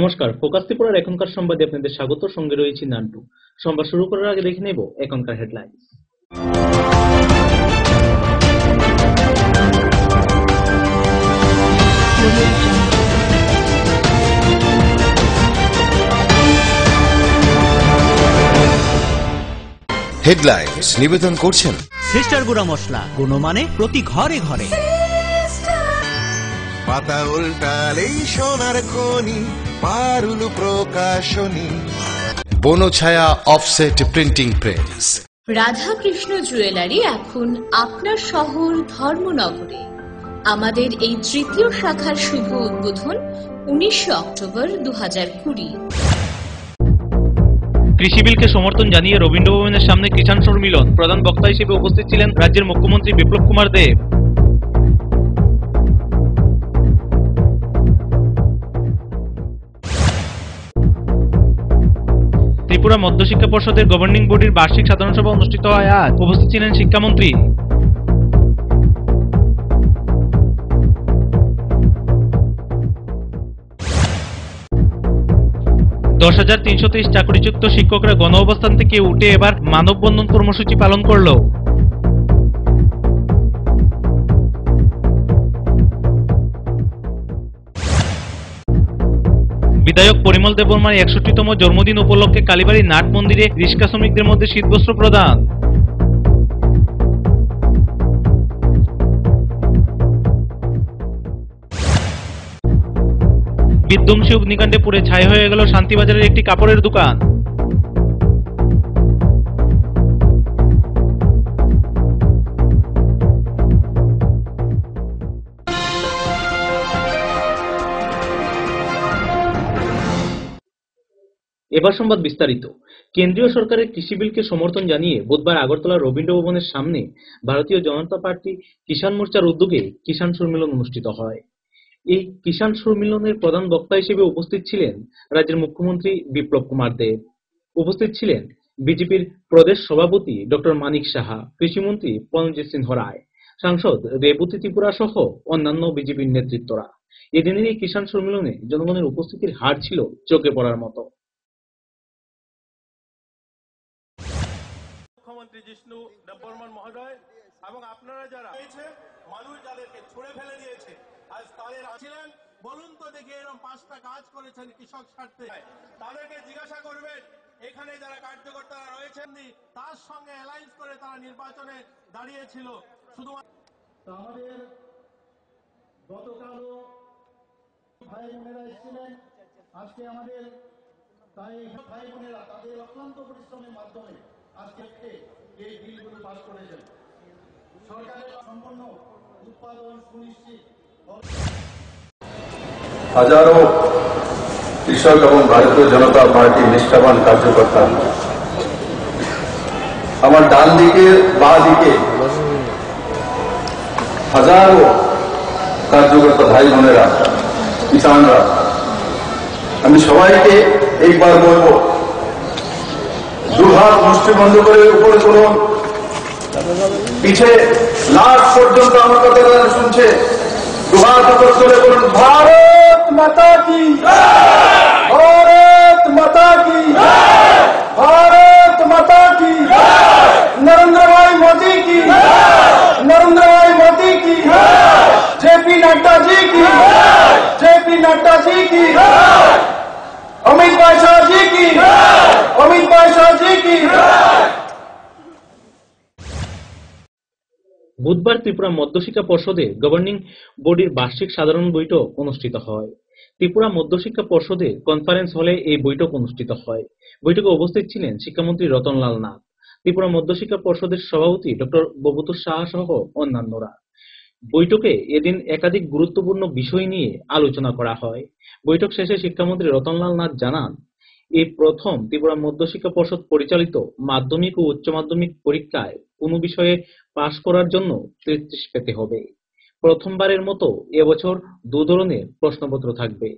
নমস্কার, ফোকাস ত্রিপুরার এখনকার সংবাদে আপনাদের স্বাগত। সঙ্গে রয়েছি নান্টু। সংবাদ শুরু করার আগে দেখে নেব এখনকার হেডলাইন্স। হেডলাইন্স নিবেদন করছেন সিস্টার গুঁড়া মশলা, গুণমানে প্রতি ঘরে ঘরে। পাতা উল্টালেই সোনার খনি, Parul Prakashani. Banchhaya offset printing press. Radhakrishna jewellery এখন আপনার শহর ধর্মনগরে। আমাদের এই তৃতীয় শাখার শুভ উদ্বোধন 19 অক্টোবর 2020। কৃষি বিলকে সমর্থন জানিয়ে রবীন্দ্র ভবনের সামনে কিষাণ সম্মিলন। প্রধান বক্তা হিসেবে উপস্থিত ছিলেন রাজ্যের মুখ্যমন্ত্রী বিপ্লব কুমার দেব। ত্রিপুরা মধ্যশিক্ষা পর্ষদের গভর্নিং বডির বার্ষিক সাধারণ সভা অনুষ্ঠিত হয় আজ। উপস্থিত ছিলেন শিক্ষামন্ত্রী। দশ 10,323 চাকরিযুক্ত শিক্ষকরা গণ অবস্থান থেকে উঠে এবার মানববন্ধন কর্মসূচি পালন করল। বিধায়ক পরিমল দেববর্মার 61তম জন্মদিন উপলক্ষে কালীবাড়ি নাট মন্দিরে রিস্কা শ্রমিকদের মধ্যে শীতবস্ত্র প্রদান। বিধ্বংসী অগ্নিকাণ্ডে পুড়ে ছাই হয়ে গেল শান্তিবাজারের একটি কাপড়ের দোকান। এবার সংবাদ বিস্তারিত। কেন্দ্রীয় সরকারের কৃষি বিলকে সমর্থন জানিয়ে বুধবার আগরতলার রবীন্দ্র ভবনের সামনে ভারতীয় জনতা পার্টি কিষাণ মোর্চার উদ্যোগে কিষাণ সম্মেলন অনুষ্ঠিত হয়। এই কিষাণ সম্মেলনের প্রধান বক্তা হিসেবে উপস্থিত ছিলেন রাজ্যের মুখ্যমন্ত্রী বিপ্লব কুমার দেব। উপস্থিত ছিলেন বিজেপির প্রদেশ সভাপতি ডক্টর মানিক সাহা, কৃষিমন্ত্রী পরমজিৎ সিংহ রায়, সাংসদ রেবতী ত্রিপুরা সহ অন্যান্য বিজেপির নেতৃত্বরা। এদিনের এই কিষাণ সম্মেলনে জনগণের উপস্থিতির হার ছিল চোখে পড়ার মতো। মুখ্যমন্ত্রী জিষ্ণু দেববর্মন মহোদয় এবং আপনারা যারা মানুষ যাদেরকে ছুড়ে ফেলে দিয়েছে, আজ তাদের আছিলেন। বলুন তো দেখি এরকম 5টা কাজ করেছেন কৃষক স্বার্থে, তাদেরকে জিজ্ঞাসা করবেন। এখানে যারা কার্যকর্তারা রয়েছেন তার সঙ্গে অ্যালায়েন্স করে তারা নির্বাচনে দাঁড়িয়েছিল। শুধুমাত্র আমাদের গতকালও ভাই বোনেরা এসেছিলেন। আজকে আমাদের তাই ভাই বোনেরা তাদের অক্লান্ত পরিশ্রমের মাধ্যমে আজকে এই বিলগুলো পাস করেছেন। সরকারের সম্পূর্ণ উৎপাদন সুনিশ্চিত। হাজারো কৃষক এবং ভারতীয় জনতা পার্টির নিষ্ঠাবান কার্যকর্তা, আমার ডান দিকে বাঁ দিকে হাজারো কার্যকর্তা ভাই বোনেরা, কিষানরা, আমি সবাইকে একবার বলব, দুহাত মুষ্টি বন্ধ করে উপরে তুলুন। পিছে লাস্ট পর্যন্ত আমার কথা শুনছে, দুহাত উপর তুলে বলুন, ভারত মাতা কি, ভারত মাতা কি, ভারত মাতা কি, নরেন্দ্র ভাই মোदी की, नरेंद्र भाई मोदी की, जेपी नड्डा जी की, जेपी नड्डा जी की, अमित भाई शाह जी की, अमित भाई शाह जी की। বুধবার ত্রিপুরা মধ্যশিক্ষা পর্ষদের গভর্নিং বডির বার্ষিক সাধারণ বৈঠক অনুষ্ঠিত হয়। ত্রিপুরা মধ্যশিক্ষা পর্ষদের কনফারেন্স হলে এই বৈঠক অনুষ্ঠিত হয়। বৈঠকে উপস্থিত ছিলেন শিক্ষামন্ত্রী রতনলাল নাথ, ত্রিপুরা মধ্যশিক্ষা পর্ষদের সভাপতি ডক্টর ববুতু সাহা সহ অন্যান্যরা। বৈঠকে এদিন একাধিক গুরুত্বপূর্ণ বিষয় নিয়ে আলোচনা করা হয়। বৈঠক শেষে শিক্ষামন্ত্রী রতনলাল নাথ জানান, এই প্রথম ত্রিপুরা মধ্যশিক্ষা পর্ষদ পরিচালিত মাধ্যমিক ও উচ্চ মাধ্যমিক পরীক্ষায় কোনো বিষয়ে পাশ করার জন্য 33 পেতে হবে। প্রথমবারের মতো এবছর 2 ধরনের প্রশ্নপত্র থাকবে।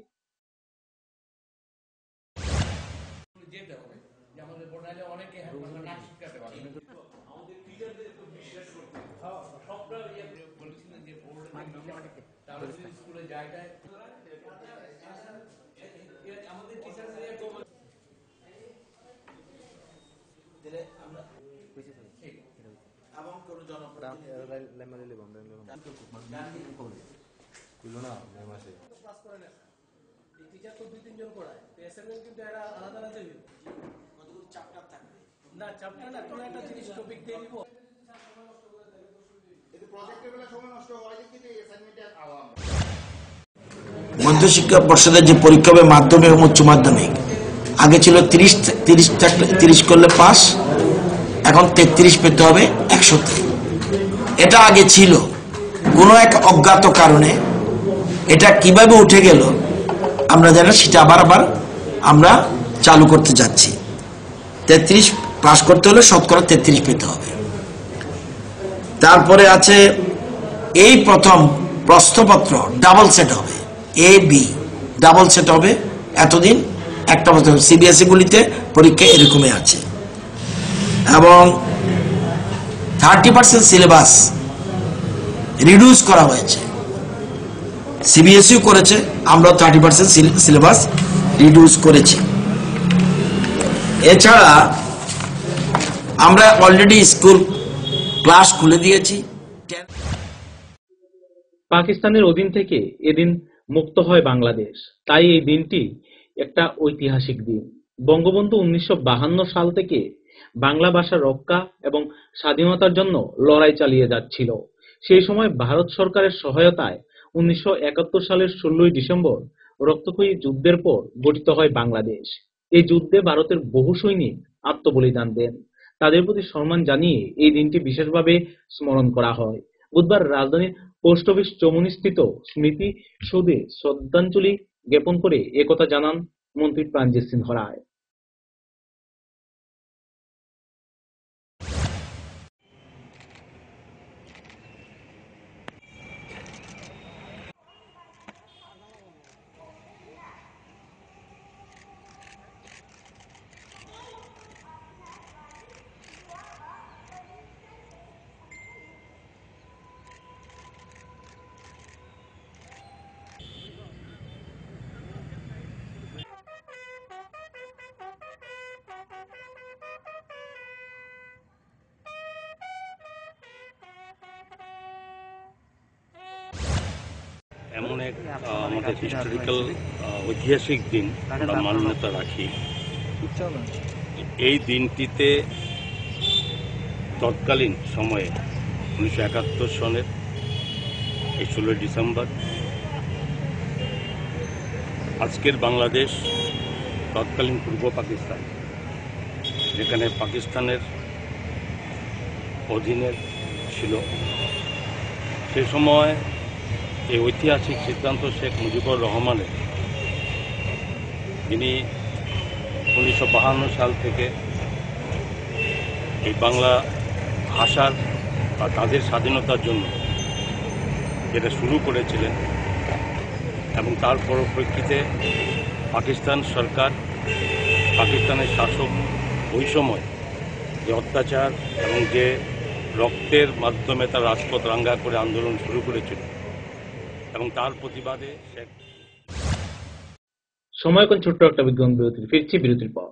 মধ্যশিক্ষা পর্ষদের যে পরীক্ষা হবে মাধ্যমিক এবং উচ্চ মাধ্যমিক, আগে ছিল 30 করলে পাস, এখন 33 পেতে হবে 100-তে। এটা আগে ছিল, কোনো এক অজ্ঞাত কারণে এটা কিভাবে উঠে গেল আমরা জানি, সেটা আবার আমরা চালু করতে যাচ্ছি। 33 পাস করতে হলে শতকরা 33 পেতে হবে। তারপরে আছে এই প্রথম প্রশ্নপত্র ডাবল সেট হবে, এ বি ডাবল সেট হবে। এতদিন একটা বছর সিবিএসই গুলিতে পরীক্ষা এরকমই আছে। এবং 30% সিলেবাস রিডিউস করা হয়েছে, সিবিএসইও করেছে, আমরাও 30% সিলেবাস রিডিউস করেছি। এছাড়া আমরা অলরেডি স্কুল ক্লাস খুলে দিয়েছি। পাকিস্তানের অধীন থেকে এদিন মুক্ত হয় বাংলাদেশ, তাই এই দিনটি একটা ঐতিহাসিক দিন। বঙ্গবন্ধু 1952 সাল থেকে বাংলা ভাষা রক্ষা এবং স্বাধীনতার জন্য লড়াই চালিয়ে যাচ্ছিল। সেই সময় ভারত সরকারের সহায়তায় 1971 সালের 16 ডিসেম্বর রক্তক্ষয়ী যুদ্ধের পর গঠিত হয় বাংলাদেশ। এই যুদ্ধে ভারতের বহু সৈনিক আত্মবলিদান দেন। তাদের প্রতি সম্মান জানিয়ে এই দিনটি বিশেষভাবে স্মরণ করা হয়। বুধবার রাজধানীর পোস্ট অফিস চৌমুহনীস্থিত স্মৃতি সৌধে শ্রদ্ধাঞ্জলি জ্ঞাপন করে একথা জানান মন্ত্রী প্রাণজিৎ সিংহ রায়। এমন এক আমাদের হিস্টোরিক্যাল ঐতিহাসিক দিন আমরা মান্যতা রাখি। এই দিনটিতে তৎকালীন সময়ে 1971 সনের এই 16 ডিসেম্বর আজকের বাংলাদেশ তৎকালীন পূর্ব পাকিস্তান, যেখানে পাকিস্তানের অধীনে ছিল, সে সময় এই ঐতিহাসিক সিদ্ধান্ত শেখ মুজিবুর রহমানের, যিনি 1952 সাল থেকে এই বাংলা ভাষার বা তাদের স্বাধীনতার জন্য যেটা শুরু করেছিলেন, এবং তার পরিপ্রেক্ষিতে পাকিস্তান সরকার, পাকিস্তানের শাসক ওই সময় যে অত্যাচার এবং যে রক্তের মাধ্যমে তার রাজপথ রাঙ্গা করে আন্দোলন শুরু করেছিল, এবং তার প্রতিবাদে সময় কোন ছোট্ট একটা বিজ্ঞান বিরতি, ফিরছি বিরতির পর।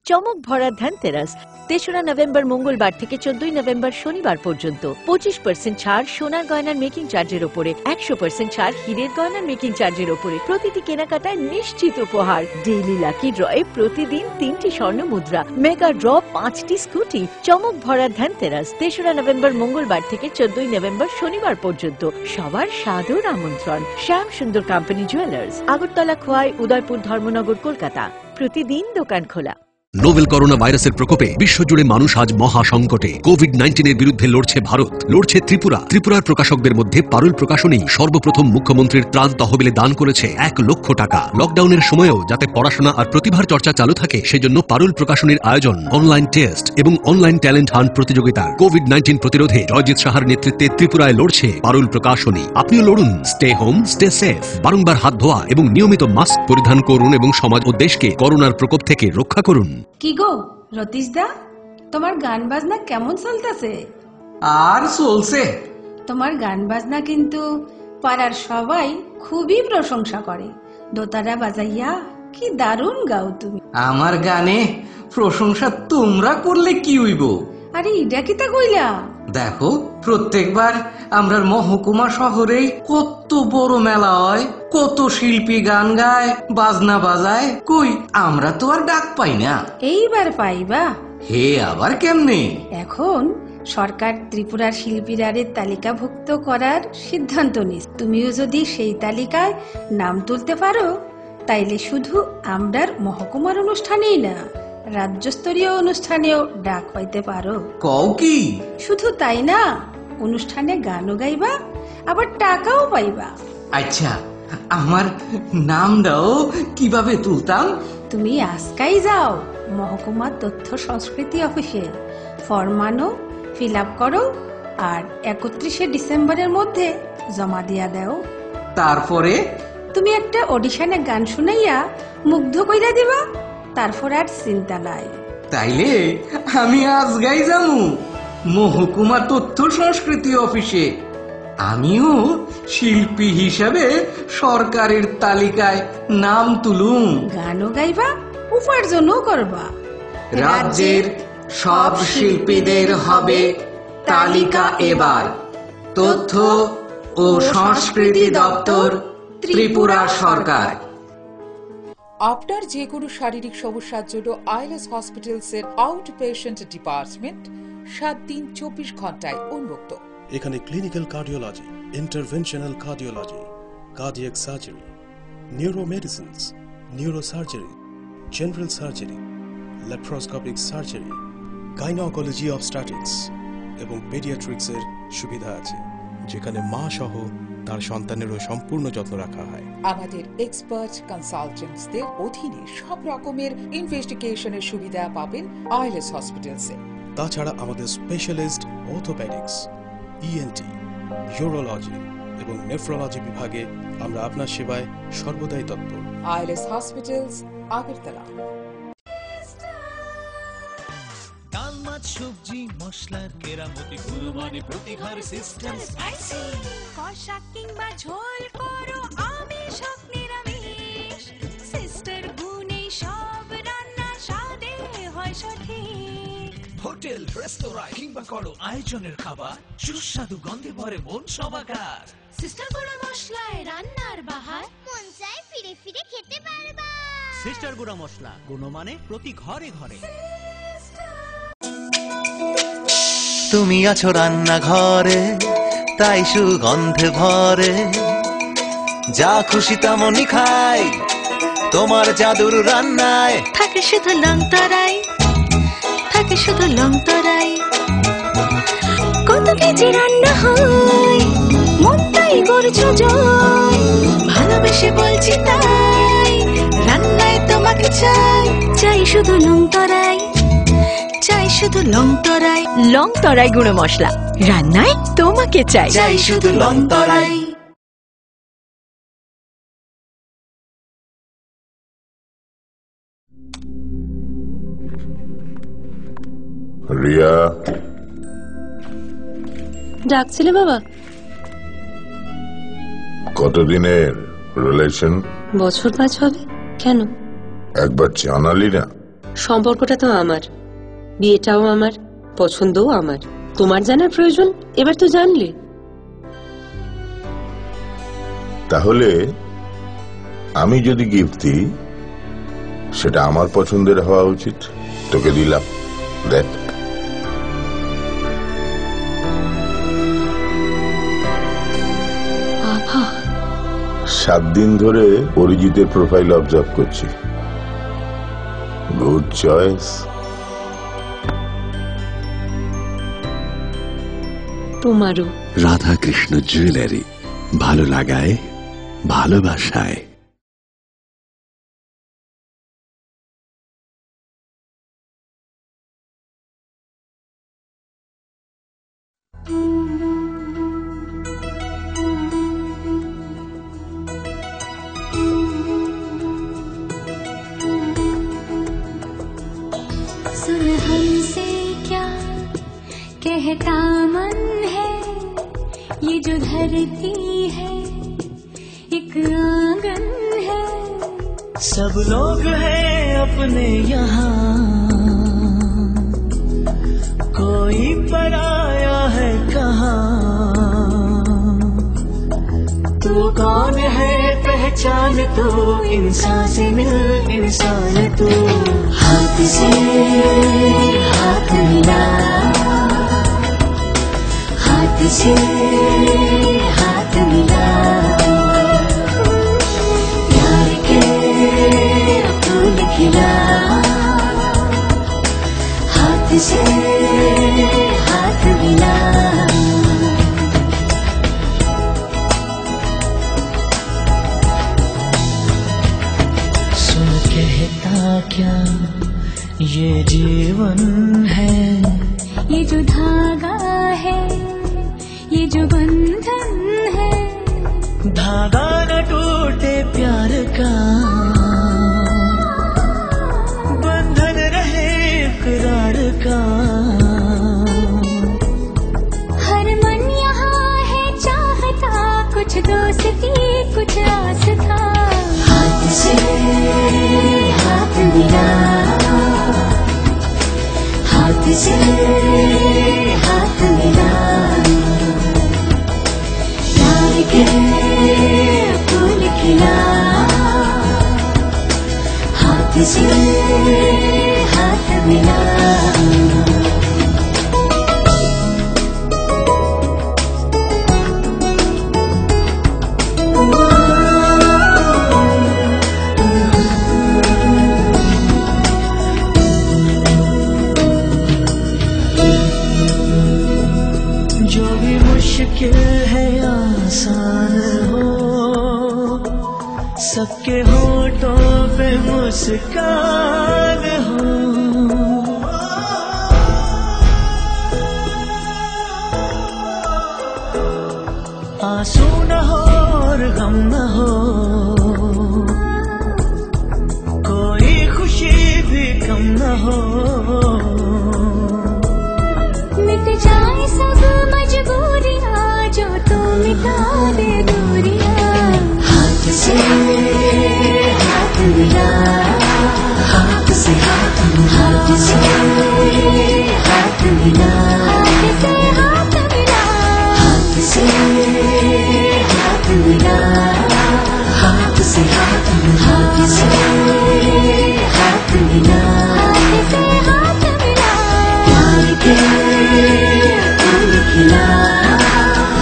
চমক ভরা ধনতেরাস 3রা নভেম্বর মঙ্গলবার থেকে 14 নভেম্বর শনিবার পর্যন্ত 25% ছাড় সোনার গয়নার মেকিং চার্জের উপরে, 100% ছাড় হীরের গয়নার মেকিং চার্জের উপরে। প্রতিটি কেনাকাটায় নিশ্চিত উপহার। ডেইলি লাকি ড্রয়ে প্রতিদিন 3টি স্বর্ণ মুদ্রা, মেগা ড্র 5টি স্কুটি। চমক ভরা ধনতেরাস 3রা নভেম্বর মঙ্গলবার থেকে 14 নভেম্বর শনিবার পর্যন্ত। সবার সাদর আমন্ত্রণ। শ্যাম সুন্দর কোম্পানি জুয়েলার্স, আগরতলা, খোয়াই, উদয়পুর, ধর্মনগর, কলকাতা। প্রতিদিন দোকান খোলা। নোভেল করোনা ভাইরাসের প্রকোপে বিশ্বজুড়ে মানুষ আজ মহা সংকটে। কোভিড-19 এর বিরুদ্ধে লড়ছে ভারত, লড়ছে ত্রিপুরা। ত্রিপুরার প্রকাশকদের মধ্যে পারুল প্রকাশনী সর্বপ্রথম মুখ্যমন্ত্রীর ত্রাণ তহবিলে দান করেছে 1 লক্ষ টাকা। লকডাউনের সময়েও যাতে পড়াশোনা আর প্রতিভার চর্চা চালু থাকে, সেজন্য পারুল প্রকাশনীর আয়োজন অনলাইন টেস্ট এবং অনলাইন ট্যালেন্ট হান্ট প্রতিযোগিতা। কোভিড-19 প্রতিরোধে জয়জিৎ সাহার নেতৃত্বে ত্রিপুরায় লড়ছে পারুল প্রকাশনী। আপনিও লড়ুন। Stay home, stay safe. বারংবার হাত ধোয়া এবং নিয়মিত মাস্ক পরিধান করুন এবং সমাজ ও দেশকে করোনার প্রকোপ থেকে রক্ষা করুন। কি গো রতীশ দা, তোমার গান বাজনা কেমন চলতেছে? আর চলছে, তোমার গান বাজনা কিন্তু পাড়ার সবাই খুবই প্রশংসা করে। দোতারা বাজাইয়া কি দারুণ গাও তুমি। আমার গানে প্রশংসা তোমরা করলে কি হইব? আরে ইডা কি তা কইলা? দেখো, প্রত্যেকবার আমরা মহকুমা শহরে কত বড় মেলা হয়, কত শিল্পী গান গায়, বাজনা বাজায়, কই আমরা তো আর ডাক পাই না। এইবার পাইবা। হে আবার কেমনে? এখন সরকার ত্রিপুরার শিল্পীরারে তালিকাভুক্ত করার সিদ্ধান্ত নিয়েছে। তুমিও যদি সেই তালিকায় নাম তুলতে পারো তাইলে শুধু আমরার মহকুমার অনুষ্ঠানেই না, রাজ্যস্তরীয় অনুষ্ঠানেও ডাক পাইতে পারো। কও কি? শুধু তাই না, অনুষ্ঠানে গানও গাইবা, আবার টাকাও পাইবা। আচ্ছা, আমার নামটাও কিভাবে তুলতাম? তুমি আজকাই যাও মহকুমা তথ্য সংস্কৃতি অফিসে, ফর্ম আনো, ফিল আপ করো, আর 31শে ডিসেম্বরের মধ্যে জমা দিয়া দাও। তারপরে তুমি একটা অডিশনে গান শুনাইয়া মুগ্ধ কইরা দিবা, তারপর আর চিন্তা নাই। তাইলে আমি আজ গাই যামু মহকুমা তথ্য সংস্কৃতি অফিসে। আমিও শিল্পী হিসাবে সরকারের তালিকায় নাম তুলুম। গানও গাইবা, উপার্জনও করবা। রাজ্যের সব শিল্পীদের হবে তালিকা এবার। তথ্য ও সংস্কৃতি দপ্তর, ত্রিপুরা সরকার। আপনার যে কোনো শারীরিক সমস্যার জন্য আইএলএস হসপিটালস এর আউট পেশেন্ট ডিপার্টমেন্ট 7 দিন 24 ঘন্টায় উন্মুক্ত। এখানে clinical cardiology, interventional cardiology, cardiac surgery, neuromedicines, neurosurgery, general surgery, laparoscopic surgery, gynaecology obstetrics এবং পেডিয়াট্রিক্সের সুবিধা আছে, যেখানে মা সহ তার সন্তানেরও সম্পূর্ণ যত্ন রাখা হয়। আমাদের এক্সপার্ট কনসালটেন্টসদের অধীনে সব রকমের ইনভেস্টিগেশনের সুবিধা পাবেন আইএলএস হসপিটালসে। তাছাড়া আমাদের স্পেশালিস্ট অর্থোপেডিক্স, ইএনটি, ইউরোলজি এবং নেফ্রোলজি বিভাগে আমরা আপনার সেবায় সর্বদাই তৎপর। ILS hospitals, Agartala. ডাল, মাছ, সবজি, মশলার কেরামতি, গুণমানে প্রতি ঘর সিস্টেম স্পাইসি। কষা কিংবা ঝোল করো আমিষ হোক নিরামিষ, সিস্টার গুণে সব রান্না স্বাদে হয় সঠিক। হোটেল, রেস্তোরাঁ কিংবা করো আয়োজনের খাবার, সুস্বাদু গন্ধে ভরে মন সবাকার। সিস্টার গুঁড়া মশলায় রান্নার বাহার, মন চায় ফিরে ফিরে খেতে পারবা। সিস্টার গুঁড়া মশলা, গুণমানে প্রতি ঘরে ঘরে। তুমি আছো রান্নাঘরে, তাই সুগন্ধে ভরে, যা খুশি তেমনই খাই তোমার জাদুর রান্নায়। থাকে শুধু লংতরাই, থাকে শুধু লংতরাই, কত কেজি রান্না হয় মন তাই করছো জয়। ভালোবেসে বলছি তাই, রান্নায় তোমাকে চাই, চাই শুধু লংতরাই, চাই শুধু লংতরাই। লংতরাই গুঁড়ো মশলা, রান্নায় তোমাকে চাই, চাই শুধু লংতরাই। রিয়া, ডাকছিলে বাবা? কতদিনের রিলেশন? বছর 5 হবে। কেন? একবার জানালি না? সম্পর্কটা তো আমার, বিয়েটাও আমার, পছন্দও আমার। তোমার জানার প্রয়োজন এবার তো জানলে। তাহলে আমি যদি গিফট দিই সেটা আমার পছন্দের হওয়া উচিত। তোকে দিলাম, দেখ। বাবা, 7 দিন ধরে অরিজিতের প্রোফাইল অবজার্ভ করছি। Good choice. তোমারও। রাধাকৃষ্ণ জুয়েলারি, ভালো লাগায় ভালোবাসায়। सुन हमसे क्या कहता मन है, ये जो धरती है एक आंगन है, सब लोग हैं अपने यहाँ, कोई पराया है कहाँ। तू कौन है पहचान तू, इंसान से मिल इंसान तू। हाथ से हाथ मिला, हाथ से हाथ मिला, प्यार के फूल खिला। हाथ से हाथ मिला, सुन कहता क्या ये जीवन है, ये जो धागा है, ये जो बंधन है, धागा न टूटे प्यार का, बंधन रहे इकरार का। हर मन यहाँ है चाहता, कुछ दोस्ती कुछ आस था। हाथ से हाथ मिला, हाथ से हाथ मिला, प्यार के फूल खिला। हाथ से हाथ मिला। जो भी मुश्किल है आसान हो, सबके होठों पे मुस्कान हो। आंसू न हो और गम न हो, कोई खुशी भी कम न हो। मिट जाए सब मजबूरियाँ, जो तू मिटा दे दूरियाँ। हाथ से हाथ मिला, हाथ से हाथ मिला, हाथ से हाथ मिला, हाथ से हाथ मिला, हाथ से हाथ मिला, हाथ से हाथ मिला, हाथ से हाथ मिला, प्यार के फूल खिला।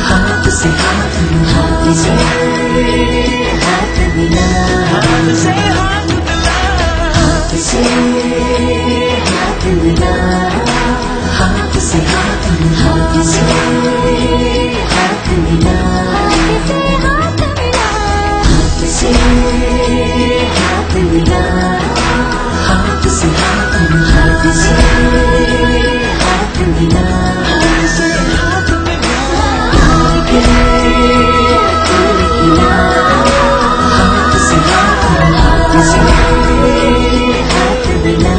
हाथ से हाथ मिला, हाथ से हाथ मिला, हाथ से हाथ मिला, हाथ से हाथ मिला, हाथ से हाथ मिला, हाथ से हाथ मिला, हाथ से हाथ मिला, हाथ से हाथ मिला, हाथ से हाथ मिला, हाथ से हाथ मिला, प्यार के फूल खिला। हाथ से हाथ मिला, हाथ से हाथ मिला।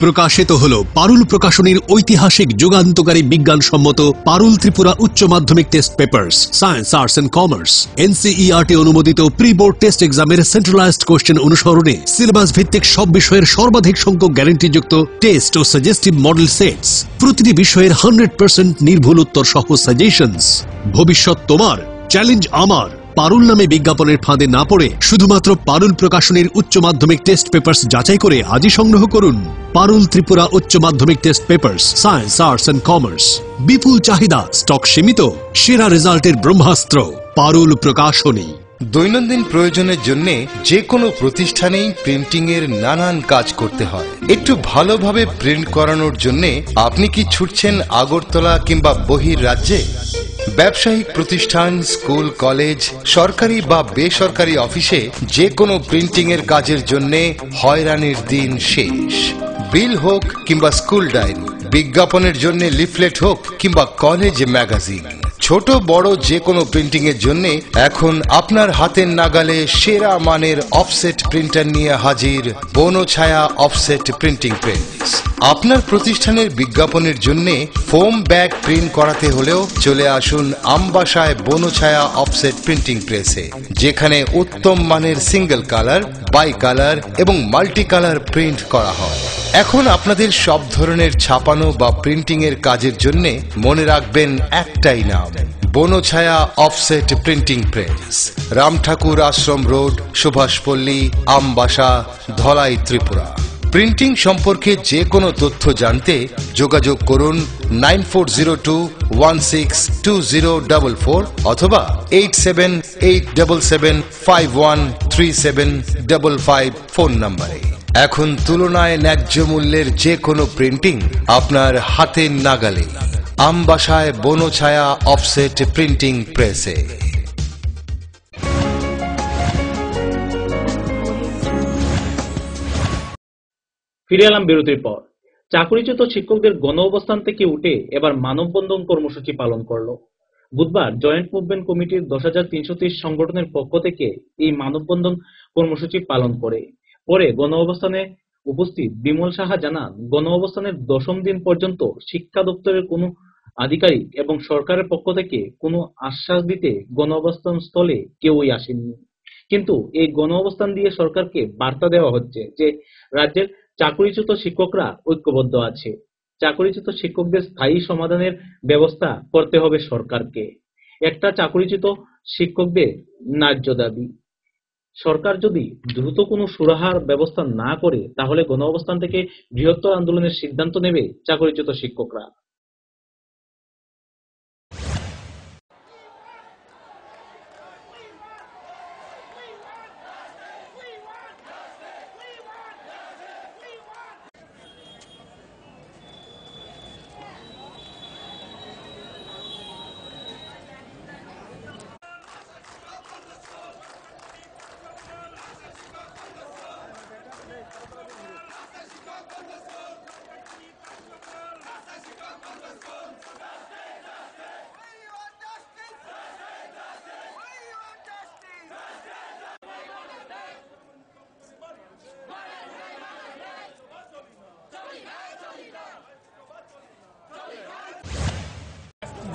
প্রকাশিত হলো পারুল প্রকাশনীর ঐতিহাসিক যুগান্তকারী বিজ্ঞানসম্মত পারুল ত্রিপুরা উচ্চ মাধ্যমিক test papers science arts and commerce NCERT অনুমোদিত প্রি বোর্ড টেস্ট এক্সামের সেন্ট্রালাইজড কোশ্চেন অনুসরণে সিলেবাস ভিত্তিক সব বিষয়ের সর্বাধিক সংখ্যক গ্যারান্টিযুক্ত টেস্ট ও সাজেস্টিভ মডেল সেটস, প্রতিটি বিষয়ের 100% নির্ভুল উত্তর সহ সাজেশনস। ভবিষ্যৎ তোমার, চ্যালেঞ্জ আমার। পারুল নামে বিজ্ঞাপনের ফাঁদে না পড়ে শুধুমাত্র পারুল প্রকাশনীর উচ্চ মাধ্যমিক টেস্ট পেপার্স যাচাই করে আজই সংগ্রহ করুন। পারুল ত্রিপুরা উচ্চ মাধ্যমিক test papers, science, arts and commerce. বিপুল চাহিদা, স্টক সীমিত, সেরা রেজাল্টের ব্রহ্মাস্ত্র পারুল প্রকাশনী। দৈনন্দিন প্রয়োজনের জন্য যে কোনো প্রতিষ্ঠানেই প্রিন্টিং এর নানান কাজ করতে হয়। একটু ভালোভাবে প্রিন্ট করানোর জন্য আপনি কি ছুটছেন আগরতলা কিংবা বহির রাজ্যে? ব্যবসায়িক প্রতিষ্ঠান, স্কুল, কলেজ, সরকারি বা বেসরকারি অফিসে যে কোনো প্রিন্টিং এর কাজের জন্য হয়রানির দিন শেষ। বিল হোক কিংবা স্কুল ডায়েরি, বিজ্ঞাপনের জন্য লিফলেট হোক কিংবা কলেজ ম্যাগাজিন, ছোট বড় যে কোনো প্রিন্টিং এর জন্য এখন আপনার হাতের নাগালে সেরা মানের অফসেট প্রিন্টার নিয়ে হাজির বনছায়া অফসেট প্রিন্টিং প্রেস। আপনার প্রতিষ্ঠানের বিজ্ঞাপনের জন্য ফোম ব্যাগ প্রিন্ট করাতে হলেও চলে আসুন আমবাসায় বনছায়া অফসেট প্রিন্টিং প্রেসে, যেখানে উত্তম মানের সিঙ্গেল কালার, বাই কালার এবং মাল্টি কালার প্রিন্ট করা হয়। এখন আপনাদের সব ধরনের ছাপানো বা প্রিন্টিং এর কাজের জন্য মনে রাখবেন একটাই নাম, Banchhaya offset printing press, Ramthakur Ashram road, Subhashpalli, Ambassa, Dhalai, Tripura. Printing সম্পর্কে যে কোনো তথ্য জানতে যোগাযোগ করুন 9402162044 অথবা 8787751375 ফোন নম্বরে। এখন তুলনায় ন্যায্য মূল্যের যে কোনো প্রিন্টিং আপনার হাতের নাগালে, আমবাসায় বনছায়া অফসেট প্রিন্টিং প্রেসে। ফিরে এলাম বিরতির পর। চাকরিচ্যুত শিক্ষকদের গণ অবস্থান থেকে উঠে এবার মানববন্ধন কর্মসূচি পালন করলো। বুধবার জয়েন্ট মুভমেন্ট কমিটির 10,330 সংগঠনের পক্ষ থেকে এই মানববন্ধন কর্মসূচি পালন করে। পরে গণ অবস্থানে উপস্থিত বিমল সাহা জানান, গণ অবস্থানের 10ম দিন পর্যন্ত শিক্ষা দপ্তরের কোনো আধিকারিক এবং সরকারের পক্ষ থেকে কোনো আশ্বাস দিতে গণ অবস্থান স্থলে কেউই আসেননি। কিন্তু এই গণ অবস্থান দিয়ে সরকারকে বার্তা দেওয়া হচ্ছে যে রাজ্যের চাকরিচ্যুত শিক্ষকরা ঐক্যবদ্ধ আছে। চাকরিচ্যুত শিক্ষকদের স্থায়ী সমাধানের ব্যবস্থা করতে হবে সরকারকে। একটা চাকরিচ্যুত শিক্ষকদের ন্যায্য দাবি। সরকার যদি দ্রুত কোনো সুরাহার ব্যবস্থা না করে তাহলে গণ অবস্থান থেকে বৃহত্তর আন্দোলনের সিদ্ধান্ত নেবে চাকরিচ্যুত শিক্ষকরা।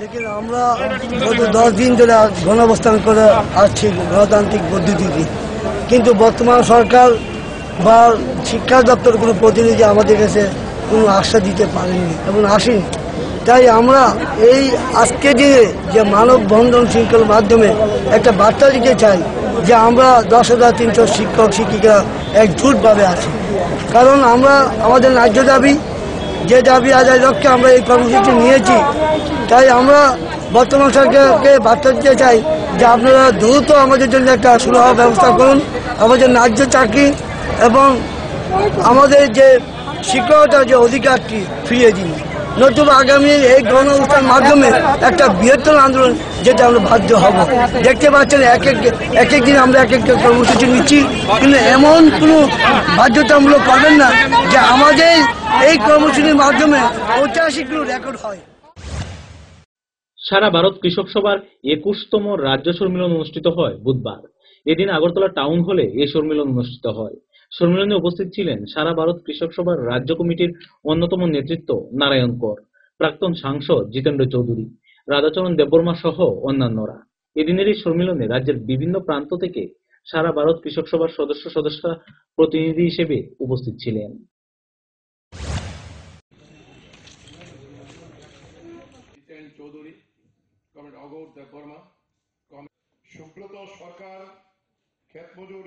দেখেন, আমরা গত 10 দিন ধরে গণঅবস্থান করে আসছি গণতান্ত্রিক পদ্ধতিতে, কিন্তু বর্তমান সরকার বা শিক্ষা দপ্তর কোনো প্রতিনিধি আমাদের কাছে কোনো আশ্বাস দিতে পারেনি এবং আসেনি। তাই আমরা এই আজকে দিনে যে মানববন্ধন শৃঙ্খলার মাধ্যমে একটা বার্তা দিতে চাই যে আমরা 10,300 শিক্ষক শিক্ষিকা একজোটভাবে আছি। কারণ আমরা আমাদের ন্যায্য দাবি, যে দাবি আদায়ের লক্ষ্যে আমরা এই কর্মসূচি নিয়েছি। তাই আমরা বর্তমান সরকারকে বার্তা দিতে চাই যে আপনারা দ্রুত আমাদের জন্য একটা সুরাহ ব্যবস্থা করুন, আমাদের ন্যায্য চাকরি এবং আমাদের যে শিক্ষকতার যে অধিকারটি ফিরিয়ে দিন। নতুবা আগামী এই গণ অনুষ্ঠানের মাধ্যমে একটা বৃহত্তর আন্দোলন যেটা আমরা বাধ্য হব। দেখতে পাচ্ছেন এক এক দিন আমরা এক একটা কর্মসূচি নিচ্ছি, কিন্তু এমন কোনো বাধ্যতামূলক করবেন না যে আমাদের এই কর্মসূচির মাধ্যমে 85 কিলো রেকর্ড হয়। সারা ভারত কৃষক সভার 21তম রাজ্য সম্মেলন অনুষ্ঠিত হয় বুধবার। এদিন আগরতলা টাউন হলে এই সম্মেলন অনুষ্ঠিত হয়। সম্মেলনে উপস্থিত ছিলেন সারা ভারত কৃষক সভার রাজ্য কমিটির অন্যতম নেতৃত্ব নারায়ণ কর, প্রাক্তন সাংসদ জিতেন্দ্র চৌধুরী, রাধাচরণ দেববর্মা সহ অন্যান্যরা। এদিনের এই সম্মেলনে রাজ্যের বিভিন্ন প্রান্ত থেকে সারা ভারত কৃষক সভার সদস্যরা প্রতিনিধি হিসেবে উপস্থিত ছিলেন। সুব্রত সরকার ক্ষেত মজুর